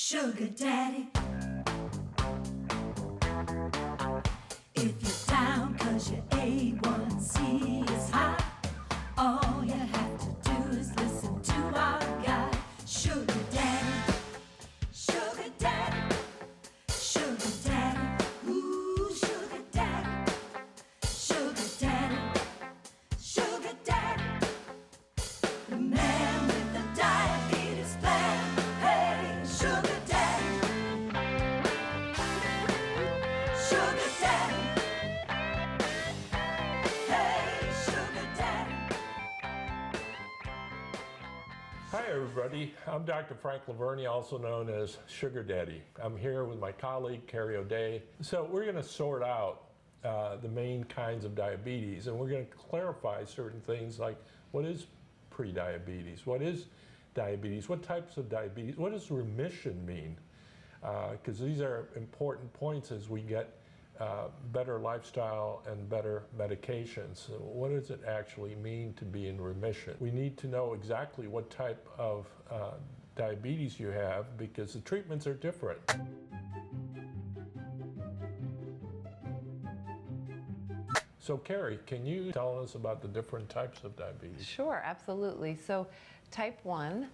Sugar daddy, if you're down 'cause your A1C is high, all you have to do is listen to our guy. Sugar daddy, sugar daddy, sugar daddy, ooh, sugar daddy, sugar daddy, sugar daddy, the man with the diabetes plan. Hey, sugar daddy, sugar daddy, hey, sugar daddy. Hi everybody, I'm Dr. Frank Lavernia, also known as Sugar Daddy. I'm here with my colleague Carrie O'Day. So we're going to sort out the main kinds of diabetes, and we're going to clarify certain things like what is prediabetes, what is diabetes, what types of diabetes, what does remission mean? Because these are important points as we get better lifestyle and better medications. So what does it actually mean to be in remission? We need to know exactly what type of diabetes you have because the treatments are different. So Carrie, can you tell us about the different types of diabetes? Sure, absolutely. So type 1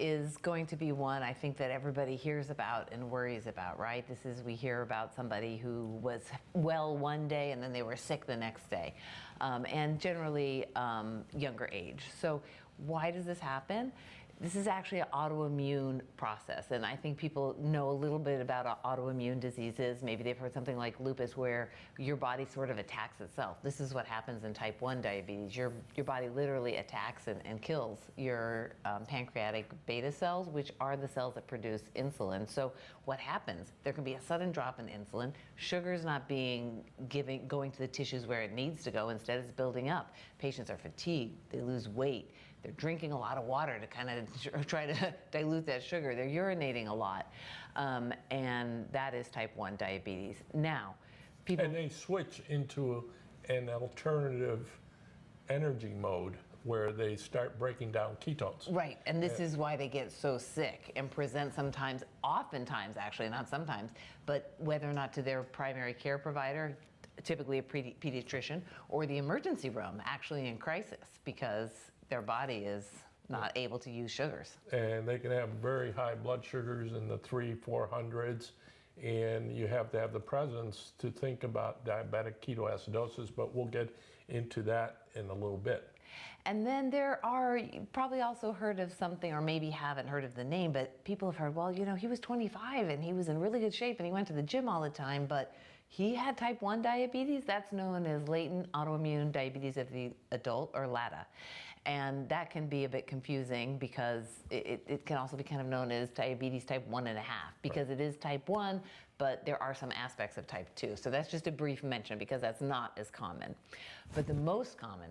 is going to be one I think that everybody hears about and worries about, right? This is, we hear about somebody who was well one day and then they were sick the next day, and generally younger age. So why does this happen? This is actually an autoimmune process, and I think people know a little bit about autoimmune diseases. Maybe they've heard something like lupus, where your body sort of attacks itself. This is what happens in type 1 diabetes. Your body literally attacks and kills your pancreatic beta cells, which are the cells that produce insulin. So what happens? There can be a sudden drop in insulin. Sugar's not going to the tissues where it needs to go. Instead, it's building up. Patients are fatigued. They lose weight. They're drinking a lot of water to kind of try to dilute that sugar. They're urinating a lot. And that is type 1 diabetes. Now, people... And they switch into an alternative energy mode where they start breaking down ketones. Right, and this is why they get so sick and present sometimes, oftentimes actually, not sometimes, but whether or not to their primary care provider, typically a pediatrician, or the emergency room, actually in crisis, because their body is not able to use sugars. And they can have very high blood sugars in the 300-400s, and you have to have the presence to think about diabetic ketoacidosis, but we'll get into that in a little bit. And then there are, you probably also heard of something, or maybe haven't heard of the name, but people have heard, well, you know, he was 25 and he was in really good shape and he went to the gym all the time, but he had type 1 diabetes. That's known as latent autoimmune diabetes of the adult, or LADA. And that can be a bit confusing because it can also be kind of known as diabetes type 1.5, because it is type 1, but there are some aspects of type 2. So that's just a brief mention because that's not as common. But the most common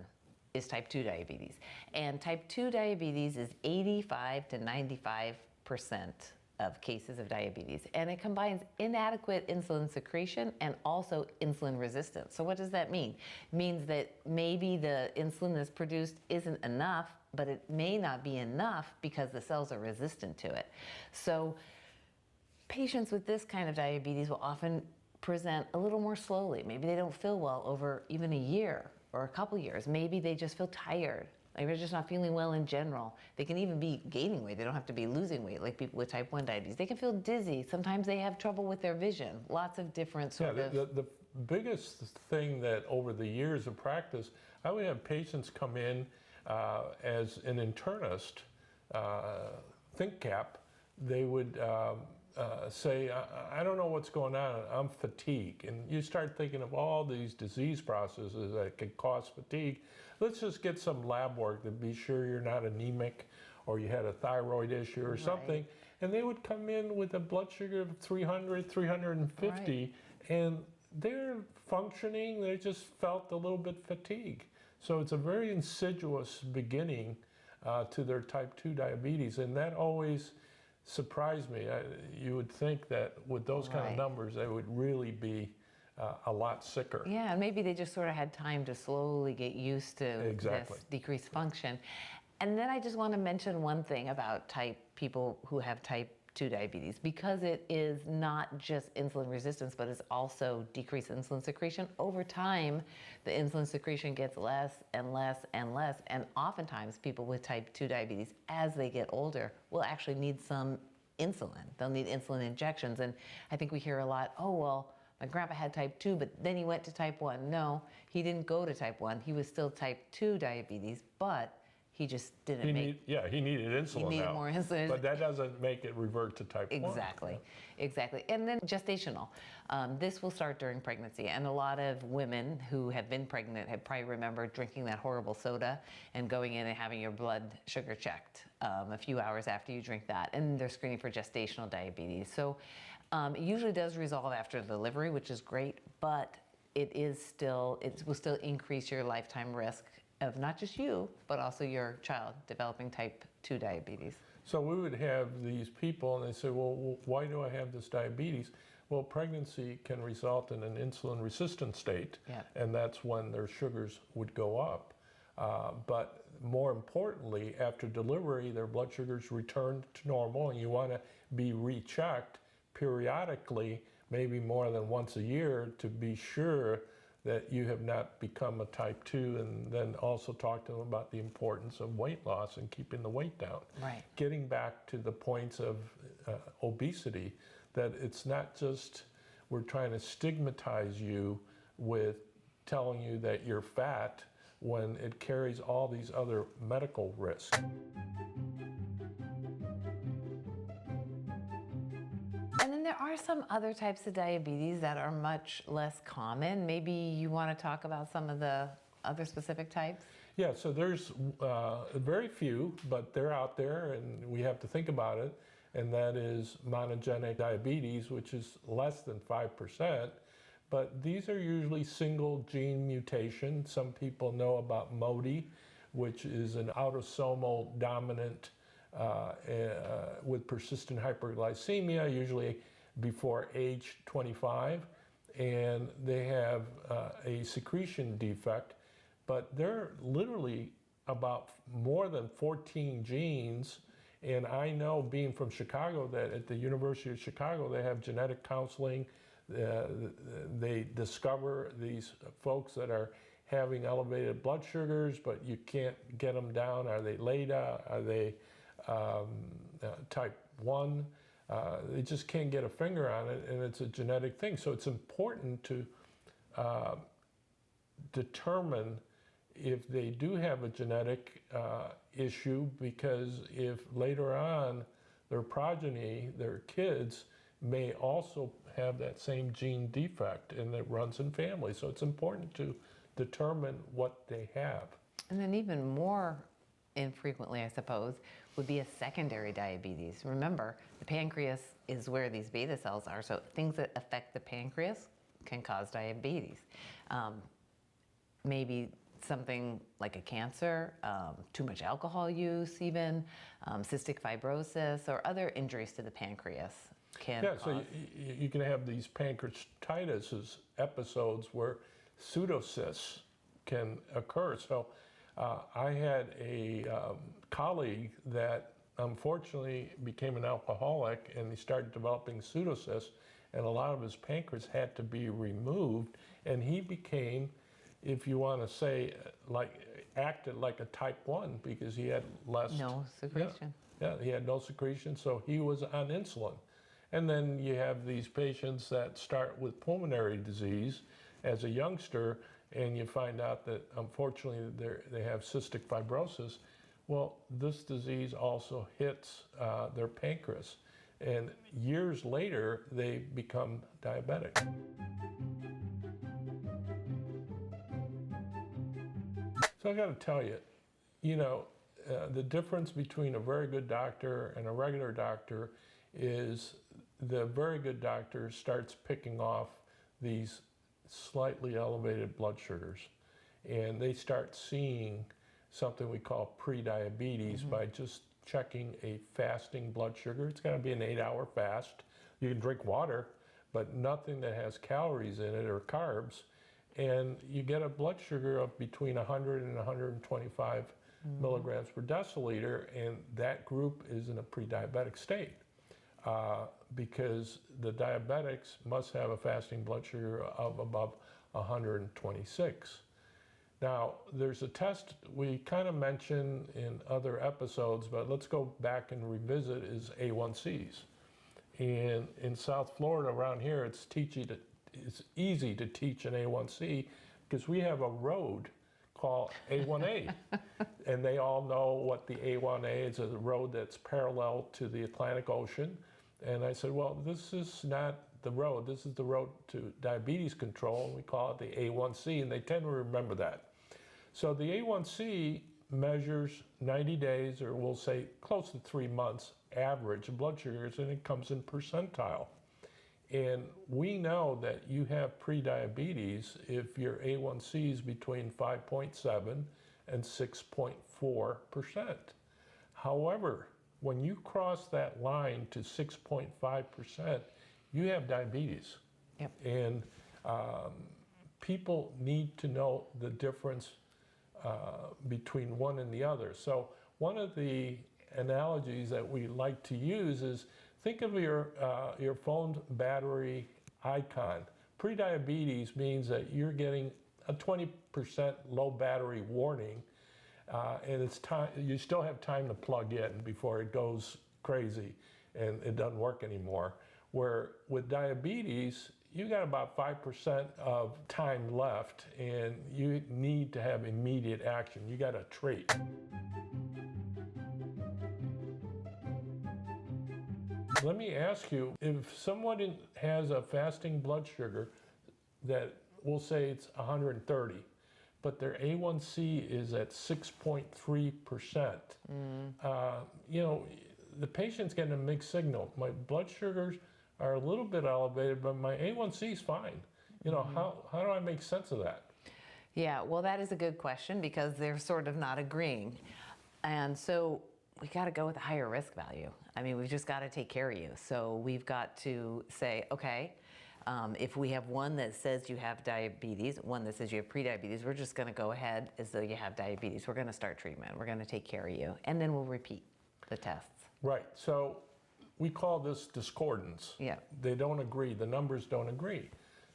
is type 2 diabetes. And type 2 diabetes is 85 to 95% of cases of diabetes. And it combines inadequate insulin secretion and also insulin resistance. So what does that mean? It means that maybe the insulin that's produced isn't enough, but it may not be enough because the cells are resistant to it. So patients with this kind of diabetes will often present a little more slowly. Maybe they don't feel well over even a year or a couple years. Maybe they just feel tired. Like they're just not feeling well in general. They can even be gaining weight. They don't have to be losing weight like people with type 1 diabetes. They can feel dizzy. Sometimes they have trouble with their vision. Lots of different sort of... The biggest thing that over the years of practice, I would have patients come in as an internist, think cap. They would say, I don't know what's going on, I'm fatigued. And you start thinking of all these disease processes that could cause fatigue. Let's just get some lab work to be sure you're not anemic or you had a thyroid issue or something. And they would come in with a blood sugar of 300, 350, and they're functioning, they just felt a little bit fatigued. So it's a very insidious beginning to their type 2 diabetes, and that always surprised me. You would think that with those kind of numbers, they would really be a lot sicker. Yeah, and maybe they just sort of had time to slowly get used to this decreased function. And then I just want to mention one thing about people who have type 2 diabetes because it is not just insulin resistance, but it's also decreased insulin secretion. Over time, the insulin secretion gets less and less and less, and oftentimes people with type 2 diabetes, as they get older, will actually need some insulin. They'll need insulin injections, and I think we hear a lot, oh, well, my grandpa had type 2, but then he went to type 1. No, he didn't go to type 1. He was still type 2 diabetes, but he just didn't He make... needed insulin He needed now. more insulin. But that doesn't make it revert to type 1. Exactly, exactly. And then gestational. This will start during pregnancy. And a lot of women who have been pregnant have probably remembered drinking that horrible soda and going in and having your blood sugar checked a few hours after you drink that. And they're screening for gestational diabetes. So it usually does resolve after delivery, which is great, but it will still increase your lifetime risk of not just you, but also your child developing type 2 diabetes. So we would have these people and they say, well, why do I have this diabetes? Well, pregnancy can result in an insulin resistant state, and that's when their sugars would go up. But more importantly, after delivery, their blood sugars return to normal, and you want to be rechecked periodically, maybe more than once a year, to be sure that you have not become a type 2, and then also talk to them about the importance of weight loss and keeping the weight down. Right. Getting back to the points of obesity, that it's not just we're trying to stigmatize you with telling you that you're fat when it carries all these other medical risks. And then there are some other types of diabetes that are much less common. Maybe you want to talk about some of the other specific types? Yeah, so there's very few, but they're out there and we have to think about it. And that is monogenic diabetes, which is less than 5%. But these are usually single gene mutation. Some people know about MODY, which is an autosomal dominant with persistent hyperglycemia, usually before age 25, and they have a secretion defect, but they're literally about more than 14 genes. And I know, being from Chicago, that at the University of Chicago they have genetic counseling. They discover these folks that are having elevated blood sugars, but you can't get them down. Are they LADA? Are they type 1? They just can't get a finger on it, and it's a genetic thing. So it's important to determine if they do have a genetic issue, because if later on their progeny, their kids, may also have that same gene defect, and it runs in families. So it's important to determine what they have. And then even more infrequently, I suppose, would be a secondary diabetes. Remember, the pancreas is where these beta cells are, so things that affect the pancreas can cause diabetes. Maybe something like a cancer, too much alcohol use even, cystic fibrosis, or other injuries to the pancreas can cause. So you can have these pancreatitis episodes where pseudocysts can occur. So I had a colleague that unfortunately became an alcoholic, and he started developing pseudocysts, and a lot of his pancreas had to be removed, and he became, if you want to say, acted like a type 1 because he had less... No secretion. Yeah, he had no secretion, so he was on insulin. And then you have these patients that start with pulmonary disease as a youngster, and you find out that unfortunately they have cystic fibrosis. Well, this disease also hits their pancreas, and years later they become diabetic. So I got to tell you, the difference between a very good doctor and a regular doctor is the very good doctor starts picking off these slightly elevated blood sugars, and they start seeing something we call pre-diabetes by just checking a fasting blood sugar. It's got to be an 8-hour fast. You can drink water, but nothing that has calories in it or carbs, and you get a blood sugar of between 100 and 125 milligrams per deciliter, and that group is in a pre-diabetic state. because the diabetics must have a fasting blood sugar of above 126. Now, there's a test we kind of mentioned in other episodes, but let's go back and revisit is A1Cs. And in South Florida, around here, it's easy to teach an A1C because we have a road called A1A. And they all know what the A1A is, a road that's parallel to the Atlantic Ocean. And I said, well, this is not the road. This is the road to diabetes control. And we call it the A1C, and they tend to remember that. So the A1C measures 90 days, or we'll say close to 3 months average blood sugars, and it comes in percentile. And we know that you have prediabetes if your A1C is between 5.7 and 6.4%. However, when you cross that line to 6.5%, you have diabetes. Yep. And people need to know the difference between one and the other. So one of the analogies that we like to use is think of your phone battery icon. Prediabetes means that you're getting a 20% low battery warning, and it's time. You still have time to plug in before it goes crazy and it doesn't work anymore. Where with diabetes, you got about 5% of time left, and you need to have immediate action. You got to treat. Let me ask you, if someone has a fasting blood sugar that we'll say it's 130, but their A1C is at 6.3%, you know, the patient's getting a mixed signal. My blood sugars are a little bit elevated, but my A1C is fine. You know, how do I make sense of that? Yeah, well, that is a good question because they're sort of not agreeing. And so we got to go with a higher risk value. I mean, we've just got to take care of you. So we've got to say, okay, if we have one that says you have diabetes, one that says you have prediabetes, we're just going to go ahead as though you have diabetes. We're going to start treatment. We're going to take care of you. And then we'll repeat the tests. Right. So we call this discordance. Yeah. They don't agree. The numbers don't agree.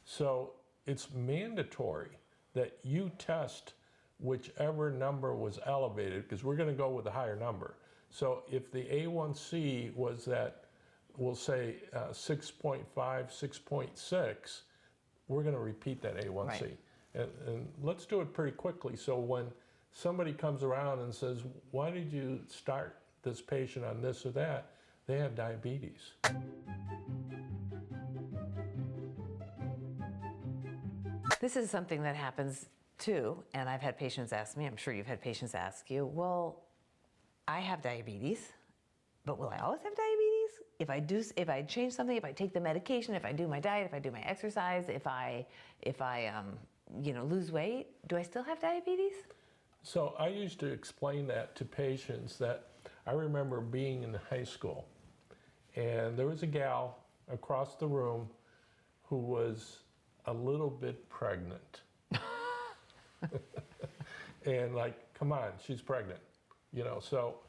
So it's mandatory that you test whichever number was elevated, because we're going to go with a higher number. So if the A1C was at, we'll say 6.5, 6.6, we're going to repeat that A1C. Right. And let's do it pretty quickly. So when somebody comes around and says, why did you start this patient on this or that? They have diabetes. This is something that happens too, and I've had patients ask me, I'm sure you've had patients ask you, well, I have diabetes, but will I always have diabetes? If I change something, if I take the medication, if I do my diet, if I do my exercise, if I lose weight, do I still have diabetes? So I used to explain that to patients that I remember being in high school, and there was a gal across the room who was a little bit pregnant. And like, come on, she's pregnant. You know, so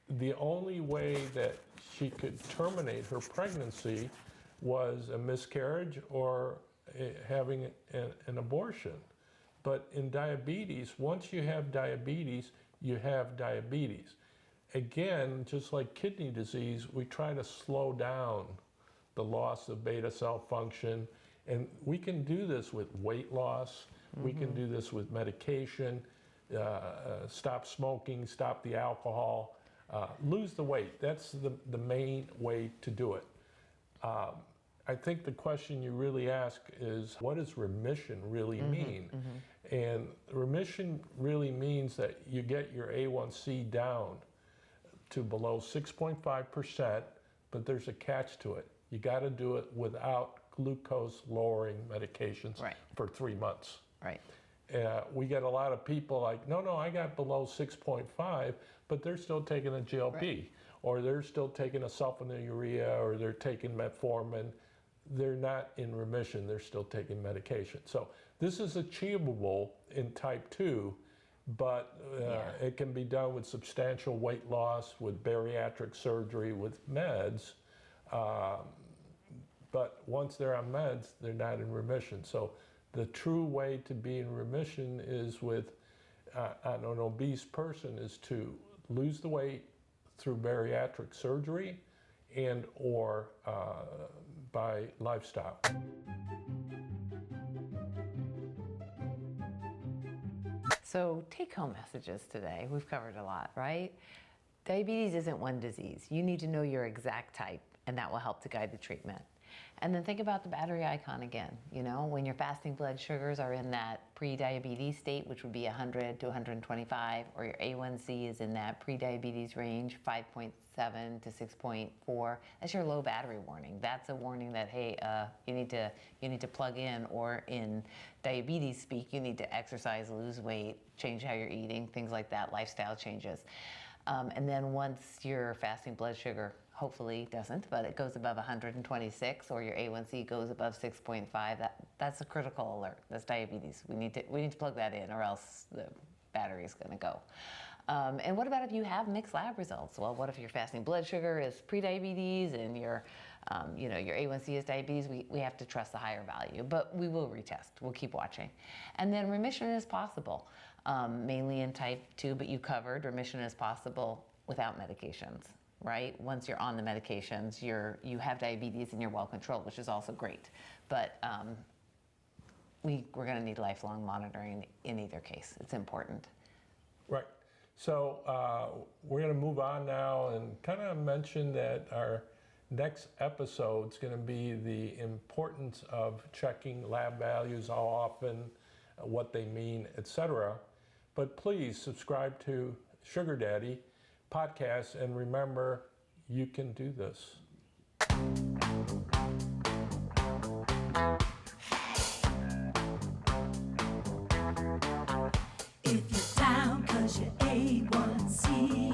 the only way that she could terminate her pregnancy was a miscarriage or having an abortion. But in diabetes, once you have diabetes, you have diabetes. Again, just like kidney disease, we try to slow down the loss of beta cell function. And we can do this with weight loss. We can do this with medication, stop smoking, stop the alcohol, lose the weight. That's the main way to do it. I think the question you really ask is, what does remission really mean? And remission really means that you get your A1C down to below 6.5%, but there's a catch to it. You got to do it without glucose lowering medications for 3 months. Right. We get a lot of people like, no, I got below 6.5, but they're still taking a GLP, or they're still taking a sulfonylurea, or they're taking metformin. They're not in remission, they're still taking medication. So this is achievable in type 2, but it can be done with substantial weight loss, with bariatric surgery, with meds, But once they're on meds, they're not in remission. So the true way to be in remission is with on an obese person is to lose the weight through bariatric surgery and or by lifestyle. So take-home messages today. We've covered a lot, right? Diabetes isn't one disease. You need to know your exact type, and that will help to guide the treatment. And then think about the battery icon again. You know, when your fasting blood sugars are in that pre-diabetes state, which would be 100 to 125, or your A1C is in that pre-diabetes range, 5.7 to 6.4, that's your low battery warning. That's a warning that, hey, you need to plug in, or in diabetes speak, you need to exercise, lose weight, change how you're eating, things like that, lifestyle changes. And then once your fasting blood sugar hopefully doesn't, but it goes above 126, or your A1C goes above 6.5, that's a critical alert. That's diabetes. We need to plug that in, or else the battery's going to go. And what about if you have mixed lab results? Well, what if your fasting blood sugar is pre-diabetes and your A1C is diabetes? We have to trust the higher value, but we will retest. We'll keep watching. And then remission is possible, mainly in type 2, but you covered remission is possible without medications. Right? Once you're on the medications, you have diabetes and you're well controlled, which is also great. But we're going to need lifelong monitoring in either case. It's important. Right. So we're going to move on now and kind of mention that our next episode is going to be the importance of checking lab values, how often, what they mean, etc. But please subscribe to Sugar Daddy podcast, and remember, you can do this. If you're down 'cause your A1C